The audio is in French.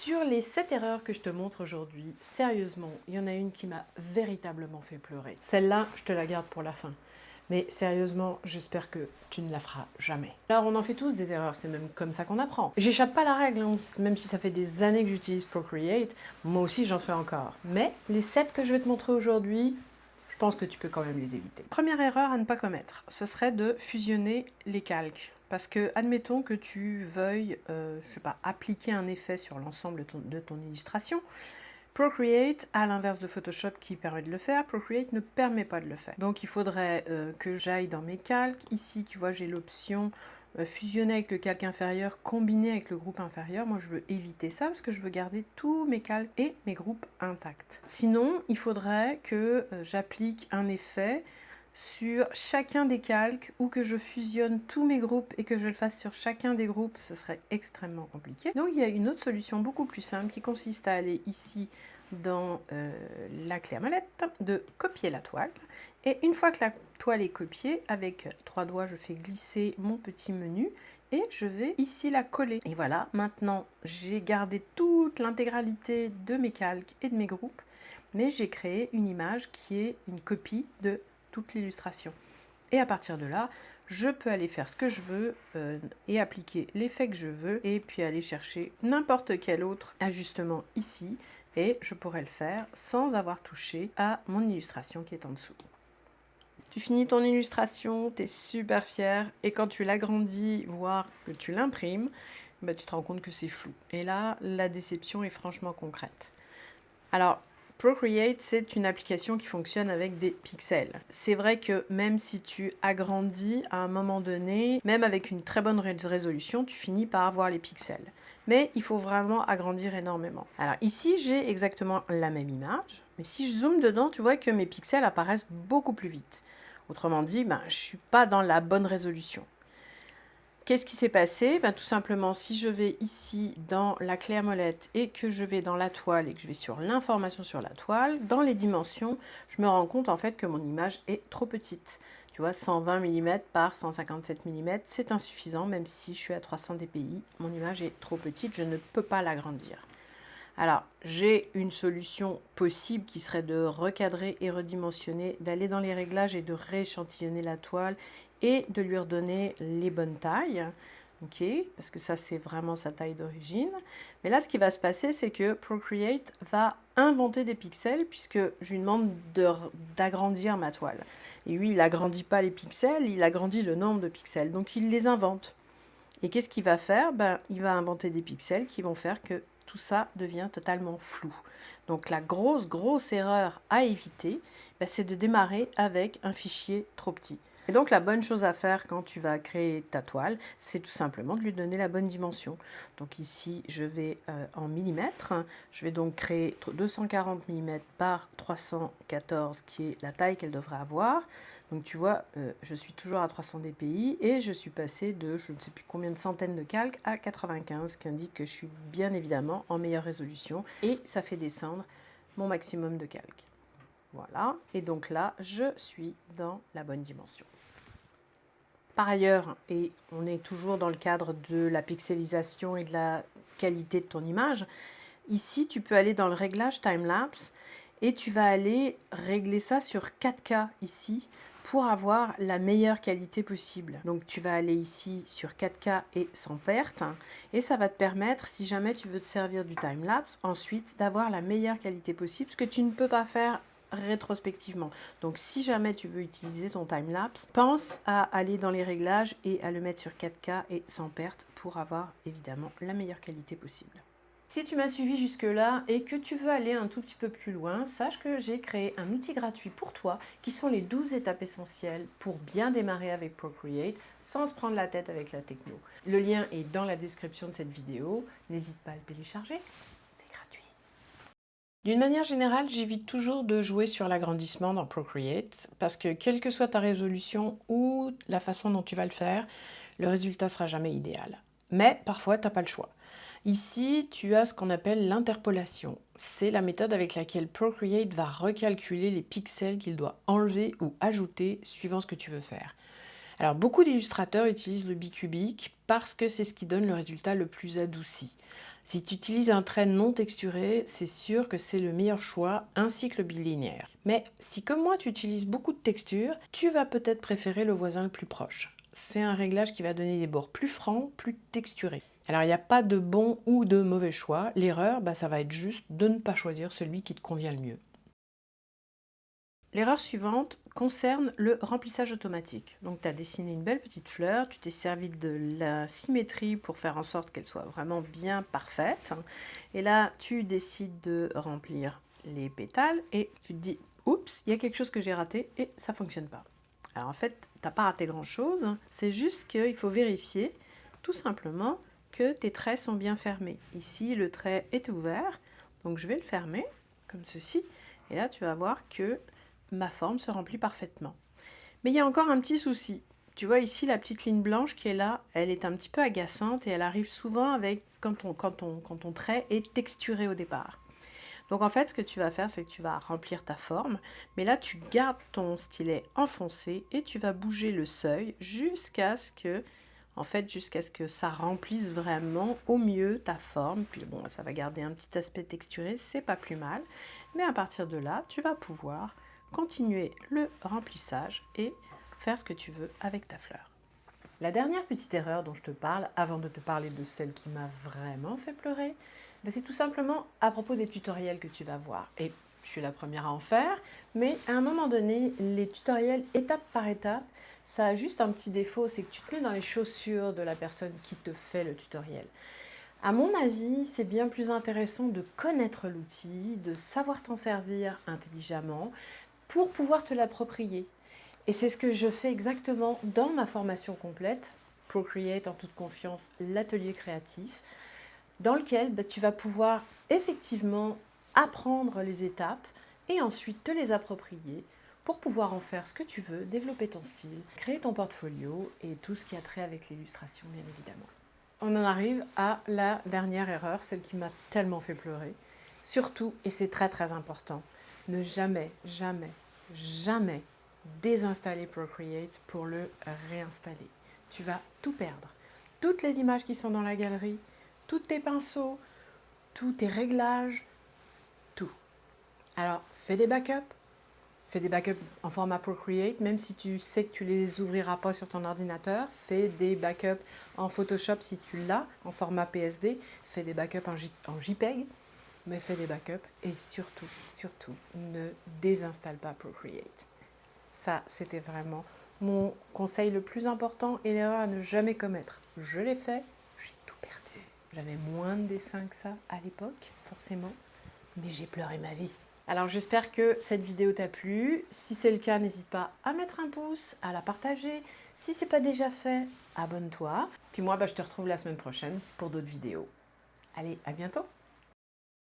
Sur les 7 erreurs que je te montre aujourd'hui, sérieusement, il y en a une qui m'a véritablement fait pleurer. Celle-là, je te la garde pour la fin. Mais sérieusement, j'espère que tu ne la feras jamais. Alors, on en fait tous des erreurs, c'est même comme ça qu'on apprend. J'échappe pas à la règle, hein. Même si ça fait des années que j'utilise Procreate, moi aussi j'en fais encore. Mais les 7 que je vais te montrer aujourd'hui, je pense que tu peux quand même les éviter. Première erreur à ne pas commettre, ce serait de fusionner les calques. Parce que, admettons que tu veuilles, je sais pas, appliquer un effet sur l'ensemble de ton illustration. Procreate, à l'inverse de Photoshop qui permet de le faire, Procreate ne permet pas de le faire. Donc il faudrait que j'aille dans mes calques. Ici, tu vois, j'ai l'option fusionner avec le calque inférieur, combiner avec le groupe inférieur. Moi, je veux éviter ça parce que je veux garder tous mes calques et mes groupes intacts. Sinon, il faudrait que j'applique un effet sur chacun des calques ou que je fusionne tous mes groupes et que je le fasse sur chacun des groupes, ce serait extrêmement compliqué. Donc il y a une autre solution beaucoup plus simple qui consiste à aller ici dans la clé à molette, de copier la toile. Et une fois que la toile est copiée, avec 3 doigts, je fais glisser mon petit menu et je vais ici la coller. Et voilà, maintenant j'ai gardé toute l'intégralité de mes calques et de mes groupes, mais j'ai créé une image qui est une copie de toute l'illustration. Et à partir de là, je peux aller faire ce que je veux et appliquer l'effet que je veux et puis aller chercher n'importe quel autre ajustement ici et je pourrais le faire sans avoir touché à mon illustration qui est en dessous. Tu finis ton illustration, tu es super fier et quand tu l'agrandis, voire que tu l'imprimes, bah, tu te rends compte que c'est flou. Et là, la déception est franchement concrète. Alors, Procreate, c'est une application qui fonctionne avec des pixels. C'est vrai que même si tu agrandis à un moment donné, même avec une très bonne résolution, tu finis par avoir les pixels. Mais il faut vraiment agrandir énormément. Alors ici, j'ai exactement la même image, mais si je zoome dedans, tu vois que mes pixels apparaissent beaucoup plus vite. Autrement dit, je ne suis pas dans la bonne résolution. Qu'est-ce qui s'est passé? Tout simplement, si je vais ici dans la clé à molette et que je vais dans la toile et que je vais sur l'information sur la toile, dans les dimensions, je me rends compte en fait que mon image est trop petite. Tu vois, 120 mm par 157 mm, c'est insuffisant, même si je suis à 300 dpi, mon image est trop petite, je ne peux pas l'agrandir. Alors, j'ai une solution possible qui serait de recadrer et redimensionner, d'aller dans les réglages et de rééchantillonner la toile et de lui redonner les bonnes tailles. Ok, parce que ça, c'est vraiment sa taille d'origine. Mais là, ce qui va se passer, c'est que Procreate va inventer des pixels puisque je lui demande d'agrandir ma toile. Et lui, il n'agrandit pas les pixels, il agrandit le nombre de pixels. Donc, il les invente. Et qu'est-ce qu'il va faire? Il va inventer des pixels qui vont faire que tout ça devient totalement flou. Donc la grosse erreur à éviter, c'est de démarrer avec un fichier trop petit. Et donc la bonne chose à faire quand tu vas créer ta toile, c'est tout simplement de lui donner la bonne dimension. Donc ici, je vais en millimètres. Je vais donc créer 240 mm par 314, qui est la taille qu'elle devrait avoir. Donc tu vois, je suis toujours à 300 dpi et je suis passée de je ne sais plus combien de centaines de calques à 95, ce qui indique que je suis bien évidemment en meilleure résolution et ça fait descendre mon maximum de calques. Voilà, et donc là, je suis dans la bonne dimension. Par ailleurs, et on est toujours dans le cadre de la pixelisation et de la qualité de ton image, ici tu peux aller dans le réglage timelapse et tu vas aller régler ça sur 4K ici pour avoir la meilleure qualité possible. Donc tu vas aller ici sur 4K et sans perte et ça va te permettre, si jamais tu veux te servir du timelapse, ensuite d'avoir la meilleure qualité possible, ce que tu ne peux pas faire rétrospectivement. Donc si jamais tu veux utiliser ton timelapse, pense à aller dans les réglages et à le mettre sur 4K et sans perte pour avoir évidemment la meilleure qualité possible. Si tu m'as suivi jusque-là et que tu veux aller un tout petit peu plus loin, sache que j'ai créé un outil gratuit pour toi qui sont les 12 étapes essentielles pour bien démarrer avec Procreate sans se prendre la tête avec la techno. Le lien est dans la description de cette vidéo, n'hésite pas à le télécharger, c'est gratuit. D'une manière générale, j'évite toujours de jouer sur l'agrandissement dans Procreate parce que quelle que soit ta résolution ou la façon dont tu vas le faire, le résultat sera jamais idéal. Mais parfois, tu n'as pas le choix. Ici, tu as ce qu'on appelle l'interpolation. C'est la méthode avec laquelle Procreate va recalculer les pixels qu'il doit enlever ou ajouter suivant ce que tu veux faire. Alors, beaucoup d'illustrateurs utilisent le bicubique parce que c'est ce qui donne le résultat le plus adouci. Si tu utilises un trait non texturé, c'est sûr que c'est le meilleur choix, ainsi que le bilinéaire. Mais si comme moi tu utilises beaucoup de texture, tu vas peut-être préférer le voisin le plus proche. C'est un réglage qui va donner des bords plus francs, plus texturés. Alors il n'y a pas de bon ou de mauvais choix, l'erreur ça va être juste de ne pas choisir celui qui te convient le mieux. L'erreur suivante concerne le remplissage automatique. Donc tu as dessiné une belle petite fleur, tu t'es servi de la symétrie pour faire en sorte qu'elle soit vraiment bien parfaite. Et là, tu décides de remplir les pétales et tu te dis « Oups, il y a quelque chose que j'ai raté et ça ne fonctionne pas ». Alors en fait, tu n'as pas raté grand-chose, c'est juste qu'il faut vérifier tout simplement que tes traits sont bien fermés. Ici, le trait est ouvert, donc je vais le fermer comme ceci. Et là, tu vas voir que ma forme se remplit parfaitement. Mais il y a encore un petit souci. Tu vois ici la petite ligne blanche qui est là, elle est un petit peu agaçante et elle arrive souvent avec quand ton trait est texturé au départ. Donc en fait, ce que tu vas faire, c'est que tu vas remplir ta forme, mais là tu gardes ton stylet enfoncé et tu vas bouger le seuil jusqu'à ce que ça remplisse vraiment au mieux ta forme. Puis bon, ça va garder un petit aspect texturé, c'est pas plus mal. Mais à partir de là, tu vas pouvoir continuer le remplissage et faire ce que tu veux avec ta fleur. La dernière petite erreur dont je te parle, avant de te parler de celle qui m'a vraiment fait pleurer, c'est tout simplement à propos des tutoriels que tu vas voir. Et je suis la première à en faire, mais à un moment donné, les tutoriels étape par étape, ça a juste un petit défaut, c'est que tu te mets dans les chaussures de la personne qui te fait le tutoriel. À mon avis, c'est bien plus intéressant de connaître l'outil, de savoir t'en servir intelligemment pour pouvoir te l'approprier. Et c'est ce que je fais exactement dans ma formation complète, Procreate en toute confiance, l'atelier créatif, dans lequel tu vas pouvoir effectivement apprendre les étapes et ensuite te les approprier pour pouvoir en faire ce que tu veux, développer ton style, créer ton portfolio et tout ce qui a trait avec l'illustration, bien évidemment. On en arrive à la dernière erreur, celle qui m'a tellement fait pleurer. Surtout, et c'est très très important, ne jamais, jamais, jamais désinstaller Procreate pour le réinstaller. Tu vas tout perdre. Toutes les images qui sont dans la galerie, tous tes pinceaux, tous tes réglages, tout. Alors, fais des backups en format Procreate, même si tu sais que tu les ouvriras pas sur ton ordinateur. Fais des backups en Photoshop si tu l'as, en format PSD. Fais des backups en JPEG, mais fais des backups et surtout, surtout, ne désinstalle pas Procreate. Ça, c'était vraiment mon conseil le plus important et l'erreur à ne jamais commettre. Je l'ai fait, j'ai tout perdu. J'avais moins de dessins que ça à l'époque, forcément, mais j'ai pleuré ma vie. Alors j'espère que cette vidéo t'a plu. Si c'est le cas, n'hésite pas à mettre un pouce, à la partager. Si ce n'est pas déjà fait, abonne-toi. Puis moi, je te retrouve la semaine prochaine pour d'autres vidéos. Allez, à bientôt!